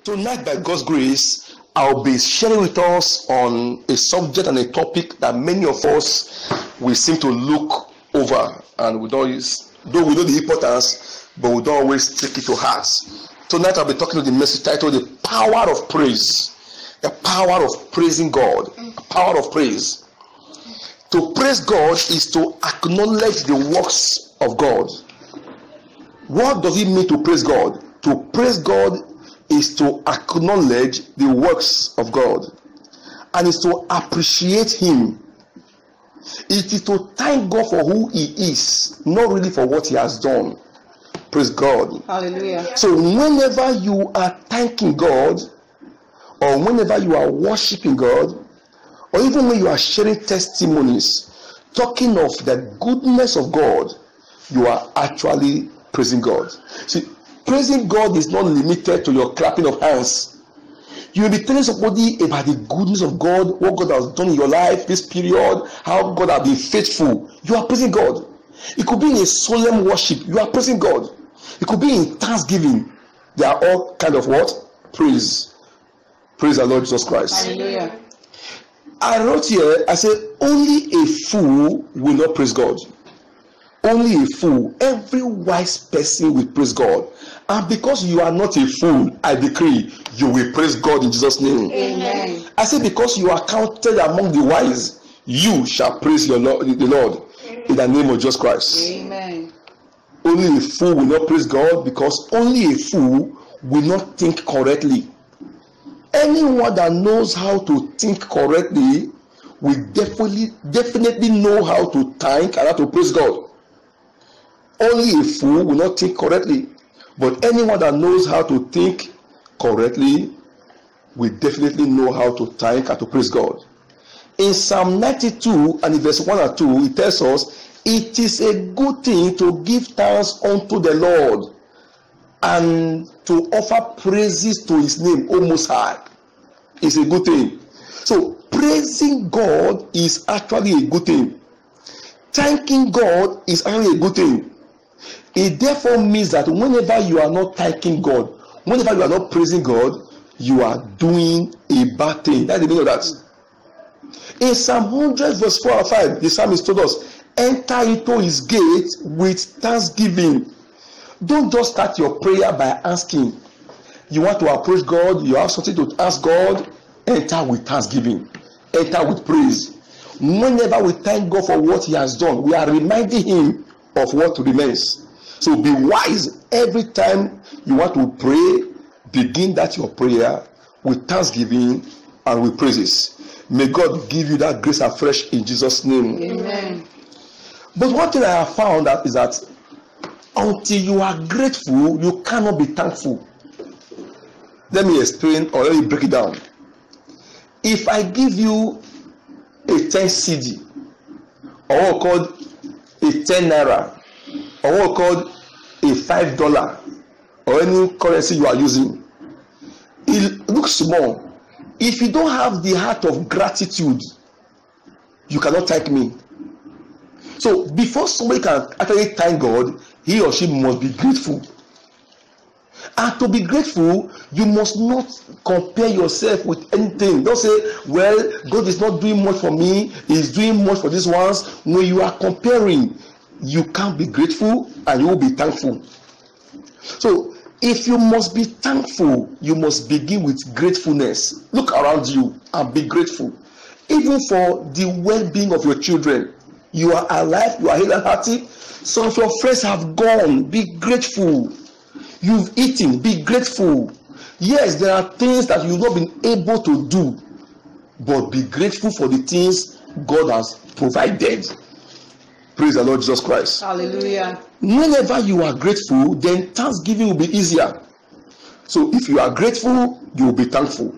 Tonight, by God's grace, I'll be sharing with us on a subject and a topic that many of us will seem to look over, and we don't use, though we know the importance, but we don't always take it to heart. Tonight, I'll be talking to the message titled "The Power of Praise." The power of praising God. The power of praise. To praise God is to acknowledge the works of God. What does it mean to praise God? To praise God is to acknowledge the works of God, and is to appreciate Him. It is to thank God for who He is, not really for what He has done. Praise God. Hallelujah. So whenever you are thanking God, or whenever you are worshiping God, or even when you are sharing testimonies, talking of the goodness of God, you are actually praising God. See, praising God is not limited to your clapping of hands. You will be telling somebody about the goodness of God, what God has done in your life, this period, how God has been faithful. You are praising God. It could be in a solemn worship. You are praising God. It could be in thanksgiving. They are all kind of what? Praise. Praise the Lord Jesus Christ. Hallelujah. I wrote here, I said, only a fool will not praise God. Only a fool. Every wise person will praise God. And because you are not a fool, I decree you will praise God in Jesus' name. Amen. I say, because you are counted among the wise, you shall praise your Lord, the Lord, in the name of Jesus Christ. Amen. Only a fool will not praise God, because only a fool will not think correctly. Anyone that knows how to think correctly will definitely know how to thank and how to praise God. Only a fool will not think correctly, but anyone that knows how to think correctly will definitely know how to thank and to praise God. In Psalm 92 and in verse 1 and 2, it tells us, it is a good thing to give thanks unto the Lord and to offer praises to His name, O Most High. It's a good thing. So praising God is actually a good thing. Thanking God is actually a good thing. It therefore means that whenever you are not thanking God, whenever you are not praising God, you are doing a bad thing. That's the meaning of that. In Psalm 100 verse 4 and 5, the psalmist told us, enter into His gate with thanksgiving. Don't just start your prayer by asking. You want to approach God, you have something to ask God, enter with thanksgiving. Enter with praise. Whenever we thank God for what He has done, we are reminding Him of what remains. So be wise. Every time you want to pray, begin that your prayer with thanksgiving and with praises. May God give you that grace afresh in Jesus' name. Amen. But one thing I have found out is that until you are grateful, you cannot be thankful. Let me explain, or let me break it down. If I give you a 10 CD, or what called a 10 naira, or what called a $5, or any currency you are using, it looks small. If you don't have the heart of gratitude, you cannot thank me. So before somebody can actually thank God, he or she must be grateful. And to be grateful, you must not compare yourself with anything. Don't say, well, God is not doing much for me, He's doing much for these ones. When you are comparing, you can't be grateful and you will be thankful. So if you must be thankful, you must begin with gratefulness. Look around you and be grateful. Even for the well-being of your children. You are alive, you are healthy and hearty. Some of your friends have gone. Be grateful. You've eaten, be grateful. Yes, there are things that you've not been able to do, but be grateful for the things God has provided. Praise the Lord Jesus Christ. Hallelujah. Whenever you are grateful, then thanksgiving will be easier. So if you are grateful, you will be thankful.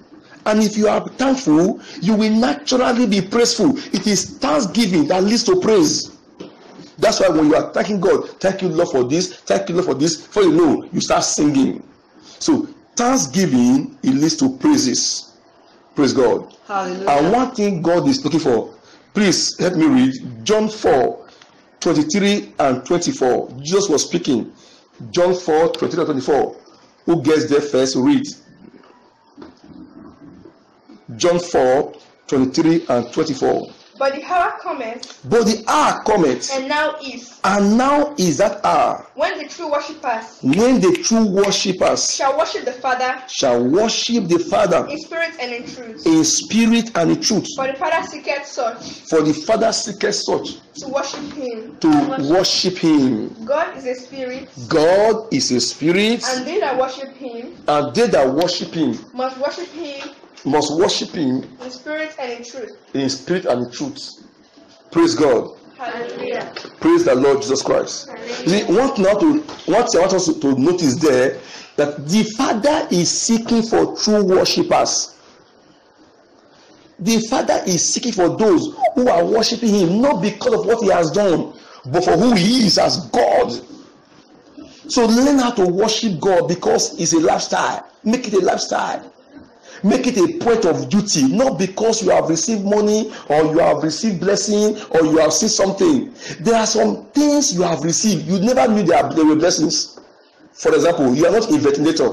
And if you are thankful, you will naturally be praiseful. It is thanksgiving that leads to praise. That's why when you are thanking God, thank you Lord for this, thank you Lord for this, before you know, you start singing. So thanksgiving, it leads to praises. Praise God. Hallelujah. And one thing God is looking for, please help me read John 4:23 and 24. Jesus was speaking. John 4:23 and 24. Who gets there first? Read. John 4:23 and 24. But the hour cometh, But the hour cometh, and now is, that hour, when the true worshippers when the true worshippers shall worship the Father shall worship the Father in spirit and in truth. in spirit and in truth. For the Father seeketh such For the Father seeketh such to worship him. to worship him. God is a spirit, God is a spirit, and they that worship him and they that worship him must worship him must worship him in spirit and in truth. in spirit and in truth. Praise God. Hallelujah. Praise the Lord Jesus Christ. You see, what I want us to notice there, that the Father is seeking for true worshippers. The Father is seeking for those who are worshiping him, not because of what he has done, but for who he is as God. So learn how to worship God, because it's a lifestyle. Make it a lifestyle. Make it a point of duty, not because you have received money or you have received blessing or you have seen something. There are some things you have received, you never knew there were blessings. For example, you are not a ventilator.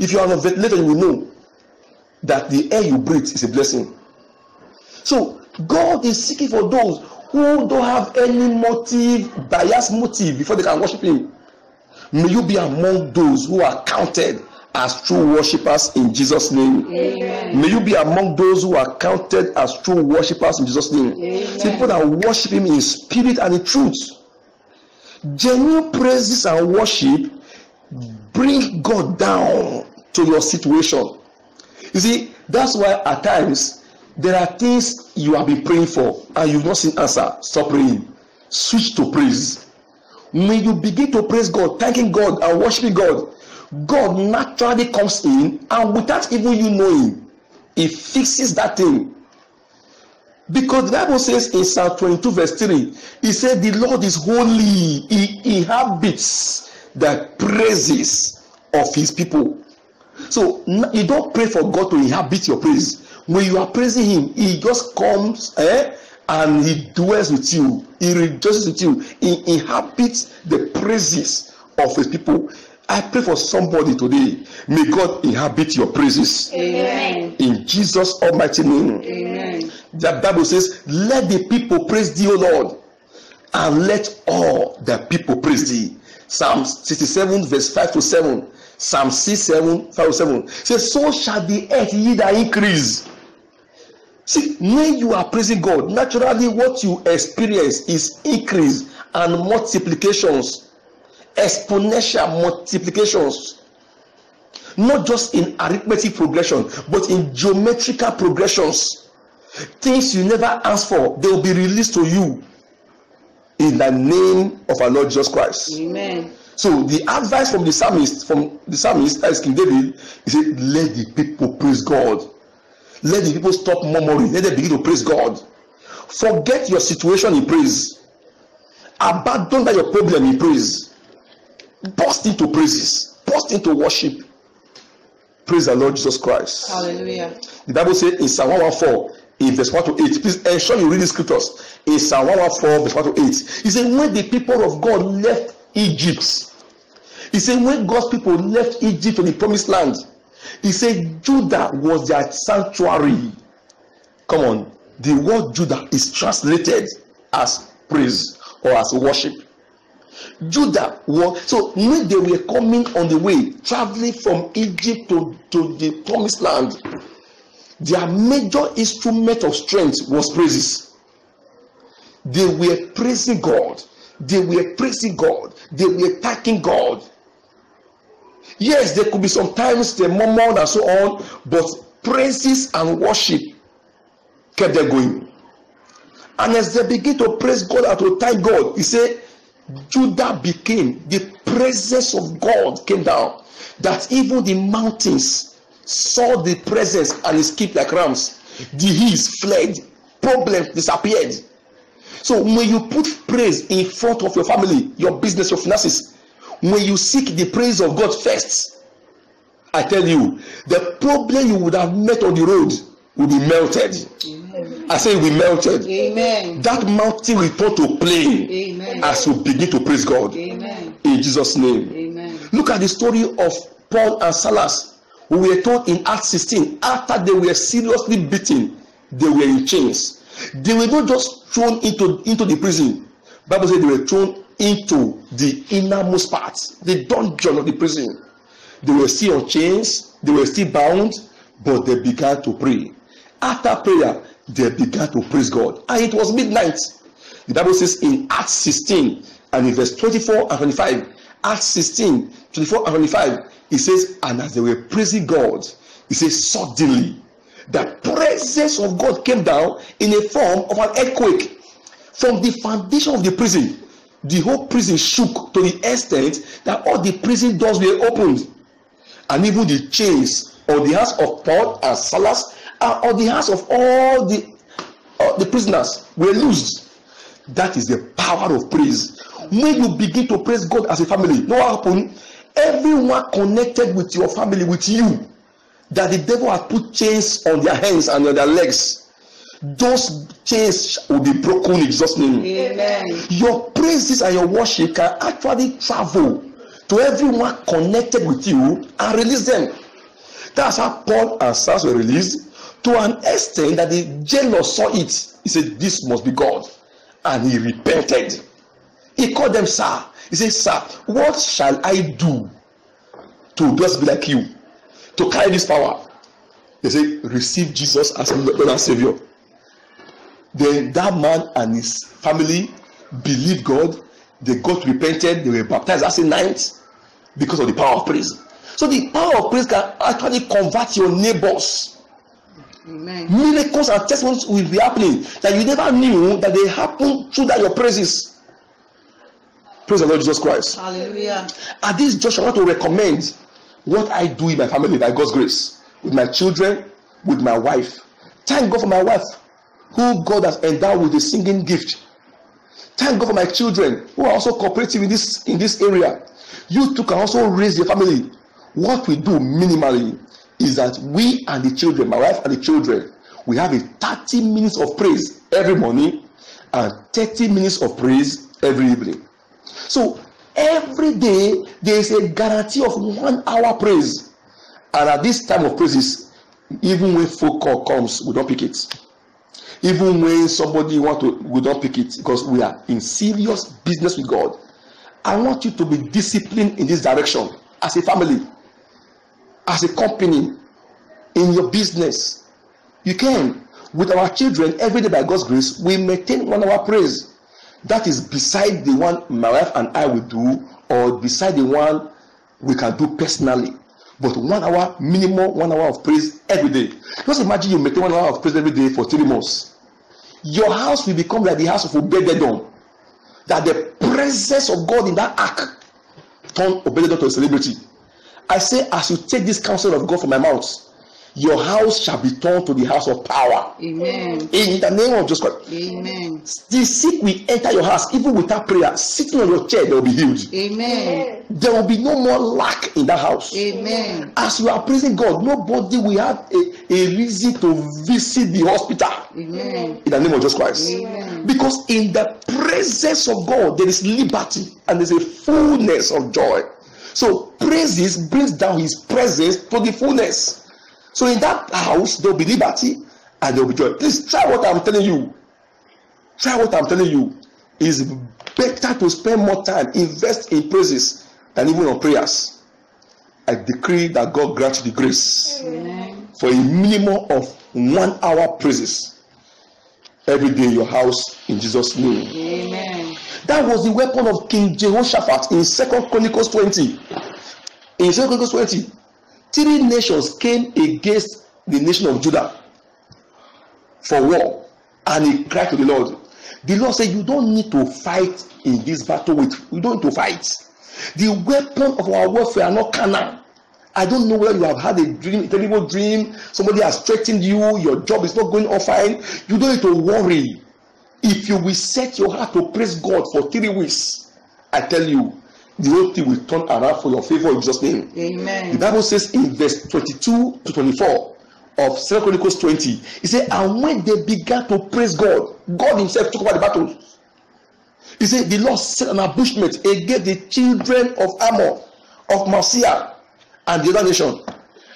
If you are a ventilator, you will know that the air you breathe is a blessing. So God is seeking for those who don't have any motive, biased motive, before they can worship him. May you be among those who are counted as true worshippers in Jesus' name. Amen. May you be among those who are counted as true worshippers in Jesus' name. See, people that worship him in spirit and in truth. Genuine praises and worship bring God down to your situation. You see, that's why at times there are things you have been praying for and you've not seen answer. Stop praying. Switch to praise. When you begin to praise God, thanking God and worshiping God, God naturally comes in, and without even you knowing, he fixes that thing. Because the Bible says in Psalm 22 verse 3, he said the Lord is holy. He inhabits the praises of his people. So you don't pray for God to inhabit your praise. When you are praising him, he just comes and he dwells with you. He rejoices with you. He inhabits the praises of his people. I pray for somebody today. May God inhabit your praises. Amen. In Jesus' almighty name. Amen. The Bible says, let the people praise thee, O Lord, and let all the people praise thee. Psalm 67 verse 5 to 7. Psalm 67 5 to 7 says, so shall the earth yield her increase. See, when you are praising God, naturally what you experience is increase and multiplications. Exponential multiplications, not just in arithmetic progression, but in geometrical progressions. Things you never asked for, they will be released to you in the name of our Lord Jesus Christ. Amen. So the advice from the psalmist, that is King David, he said, let the people praise God. Let the people stop murmuring. Let them begin to praise God. Forget your situation in praise. Abandon that your problem in praise. Burst into praises, burst into worship. Praise the Lord Jesus Christ. Hallelujah. The Bible says in Psalm 114, in verse 1 to 8, please ensure you read the scriptures. In Psalm 114, verse 1 to 8, he said, when the people of God left Egypt, he said, when God's people left Egypt to the promised land, he said, Judah was their sanctuary. Come on, the word Judah is translated as praise or as worship. Judah was, so when they were coming on the way, traveling from Egypt to the promised land, their major instrument of strength was praises. They were praising God. They were praising God. They were thanking God. Yes, there could be sometimes they murmured and so on, but praises and worship kept them going. And as they begin to praise God and to thank God, he said, Judah became, the presence of God came down, that even the mountains saw the presence and escaped like rams. The hills fled, problems disappeared. So when you put praise in front of your family, your business, your finances, when you seek the praise of God first, I tell you, the problem you would have met on the road will be melted. Amen. I say it will be melted. Amen. That mountain will turn to plain. Amen. As you begin to praise God. Amen. In Jesus' name. Amen. Look at the story of Paul and Silas We were told in Acts 16, after they were seriously beaten, they were in chains. They were not just thrown into the prison. The Bible said they were thrown into the innermost parts, the dungeon of the prison. They were still on chains, they were still bound, but they began to pray. After prayer, they began to praise God. And it was midnight. The Bible says in Acts 16 and in verse 24 and 25, Acts 16, 24 and 25, it says, and as they were praising God, it says, suddenly, the presence of God came down in a form of an earthquake. From the foundation of the prison, the whole prison shook to the extent that all the prison doors were opened. And even the chains on the hands of Paul and Silas and on the hands of all the prisoners were loosed. That is the power of praise. When you begin to praise God as a family, know what happened? Everyone connected with your family, with you, that the devil has put chains on their hands and on their legs, those chains will be broken in Jesus' name. Amen. Your praises and your worship can actually travel to everyone connected with you and release them. That's how Paul and Silas were released, to an extent that the jailer saw it. He said, this must be God. And he repented. He called them sir. He said, sir, what shall I do to just be like you, to carry this power? They say, receive Jesus as Lord and Savior. Then that man and his family believed God. They got repented. They were baptized that same night because of the power of praise. So the power of praise can actually convert your neighbors. Amen. Miracles and testimonies will be happening that you never knew that they happen through that your praises. Praise the Lord Jesus Christ. Hallelujah. At this juncture, I want to recommend what I do in my family by God's grace, with my children, with my wife. Thank God for my wife, who God has endowed with a singing gift. Thank God for my children, who are also cooperative in this area. You too can also raise your family. What we do minimally is that we and the children, my wife and the children, we have a 30 minutes of praise every morning and 30 minutes of praise every evening. So every day there is a guarantee of 1 hour praise. And at this time of praises, even when phone call comes, we don't pick it. Even when somebody we don't pick it, because we are in serious business with God. I want you to be disciplined in this direction as a family, as a company, in your business. You can. With our children, every day by God's grace, we maintain 1 hour praise. That is beside the one my wife and I will do, or beside the one we can do personally. But 1 hour, minimum 1 hour of praise every day. Just imagine you maintain 1 hour of praise every day for 3 months. Your house will become like the house of Obed-Edom. That the presence of God in that ark turned Obed-Edom to a celebrity. I say, as you take this counsel of God from my mouth, your house shall be turned to the house of power. Amen. In the name of Jesus Christ. Amen. The sick will enter your house, even without prayer. Sitting on your chair, they will be healed. Amen. There will be no more lack in that house. Amen. As you are praising God, nobody will have a reason to visit the hospital. Amen. In the name of Jesus Christ. Amen. Because in the presence of God, there is liberty and there is a fullness of joy. So praises brings down his presence to the fullness. So in that house, there will be liberty and there will be joy. Please try what I'm telling you. Try what I'm telling you. It's better to spend more time, invest in praises than even on prayers. I decree that God grant you the grace. Amen. For a minimum of 1 hour praises every day in your house, in Jesus' name. Amen. That was the weapon of King Jehoshaphat in 2 Chronicles 20. In 2 Chronicles 20, 3 nations came against the nation of Judah for war, and he cried to the Lord. The Lord said, you don't need to fight in this battle you don't need to fight. The weapon of our warfare are not carnal. I don't know whether you have had a terrible dream, somebody has threatened you, your job is not going on fine. You don't need to worry. If you will set your heart to praise God for 3 weeks, I tell you, the whole thing will turn around for your favor in Jesus' name. Amen. The Bible says in verse 22 to 24 of 2 Chronicles 20, he said, and when they began to praise God, God himself took over the battle. He said, the Lord set an ambushment against the children of Ammon, of Marcia, and the other nation.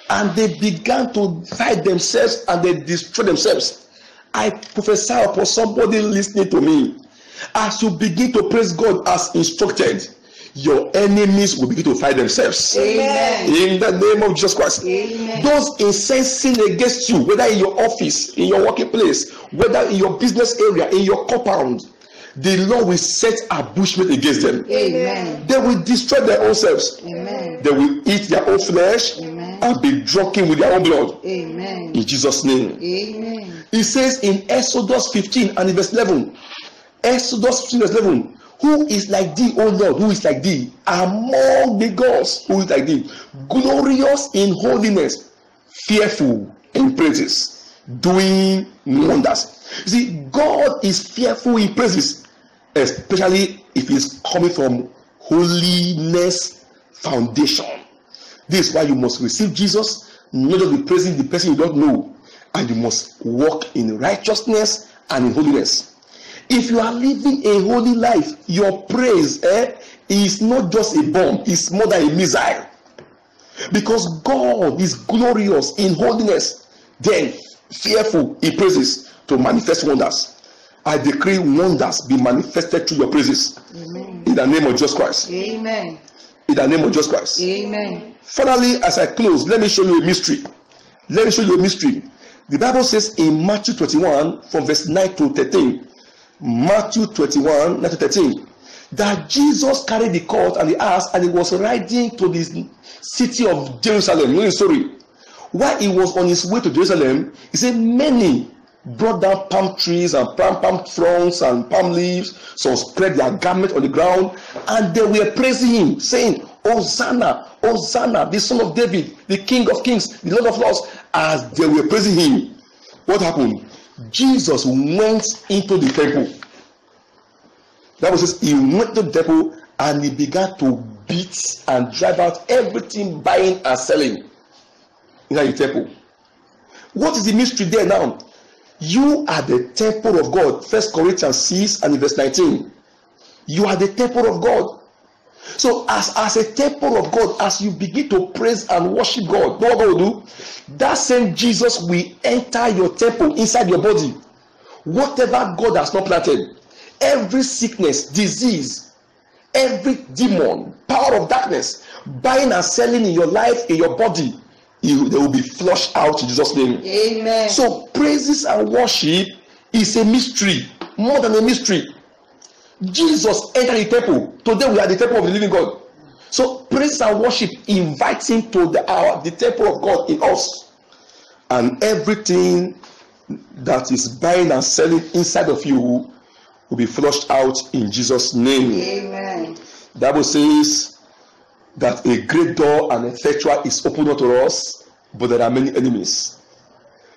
and they began to fight themselves and they destroy themselves. I prophesy upon somebody listening to me. As you begin to praise God as instructed, your enemies will begin to fight themselves. Amen. In the name of Jesus Christ. Amen. Those incensing against you, whether in your office, in your working place, whether in your business area, in your compound, the Lord will set ambushment against them. Amen. They will destroy their own selves. Amen. They will eat their own flesh Amen. and be drunken with their own blood. Amen. In Jesus' name. Amen. It says in Exodus 15 and verse 11, Exodus 15 verse 11, who is like thee, O Lord, who is like thee among the gods, who is like thee, glorious in holiness, fearful in praises, doing wonders. You see, God is fearful in praises, especially if it's coming from holiness foundation. This is why you must receive Jesus, not just be praising the person you don't know, and you must walk in righteousness and in holiness. If you are living a holy life, your praise is not just a bomb, it's more than a missile. Because God is glorious in holiness, then fearful in praises to manifest wonders. I decree wonders be manifested through your praises. Amen. In the name of Jesus Christ. Amen. In the name of Jesus Christ. Amen. Finally, as I close, let me show you a mystery. Let me show you a mystery. The Bible says in Matthew 21 from verse 9 to 13, Matthew 21, 9 to 13, that Jesus carried the colt and the ass and he was riding to the city of Jerusalem. You know the story. While he was on his way to Jerusalem, he said many brought down palm trees and palm fronds and palm leaves. Some spread their garment on the ground and they were praising him, saying, Hosanna, Hosanna, the son of David, the King of Kings, the Lord of Lords. As they were praising him, what happened? Jesus went into the temple. That was he went to the temple and he began to beat and drive out everything buying and selling inside the temple. What is the mystery there now? You are the temple of God. 1 Corinthians 6 and verse 19. You are the temple of God. So as a temple of God, as you begin to praise and worship God, what God will do? That same Jesus will enter your temple, inside your body. Whatever God has not planted, every sickness, disease, every demon, power of darkness, buying and selling in your life, in your body, they will be flushed out in Jesus' name. Amen. So praises and worship is a mystery, more than a mystery. Jesus entered the temple. Today we are the temple of the living God. So praise and worship invites him to the temple of God in us. And everything that is buying and selling inside of you will be flushed out in Jesus' name. Amen. The Bible says that a great door and effectual is opened unto us, but there are many enemies.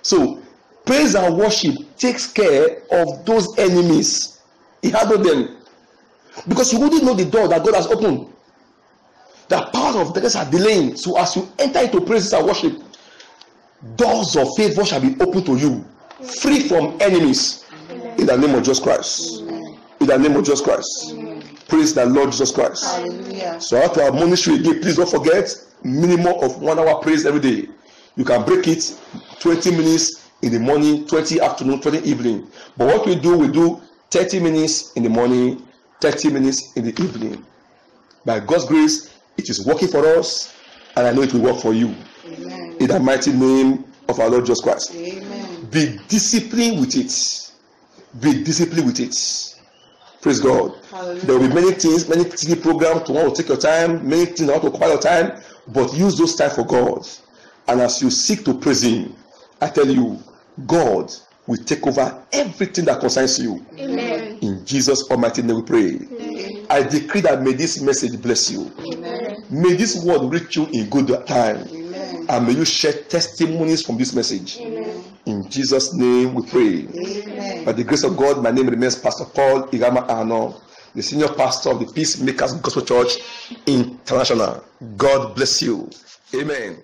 So praise and worship takes care of those enemies. He handled them. Because you wouldn't know the door that God has opened. The power of darkness are delaying. So as you enter into praises and worship, doors of favor shall be opened to you, free from enemies. In the name of Jesus Christ. In the name of Jesus Christ. Praise the Lord Jesus Christ. Hallelujah. So after our ministry again, please don't forget, minimum of 1 hour praise every day. You can break it 20 minutes in the morning, 20 afternoon, 20 evening. But what we do 30 minutes in the morning, 30 minutes in the evening. By God's grace, it is working for us, and I know it will work for you. Amen. In the mighty name of our Lord Jesus Christ. Amen. Be disciplined with it. Be disciplined with it. Praise God. Hallelujah. There will be many things, many TV programs to want to take your time, many things that want to occupy your time, but use those time for God. And as you seek to praise him, I tell you, God will take over everything that concerns you. Amen. In Jesus' almighty name we pray. Amen. I decree that may this message bless you. Amen. May this word reach you in good time. Amen. And may you share testimonies from this message. Amen. In Jesus' name we pray. Amen. By the grace of God, my name remains Pastor Paul Igama Ano, the senior pastor of the Peacemakers Gospel Church International. God bless you. Amen.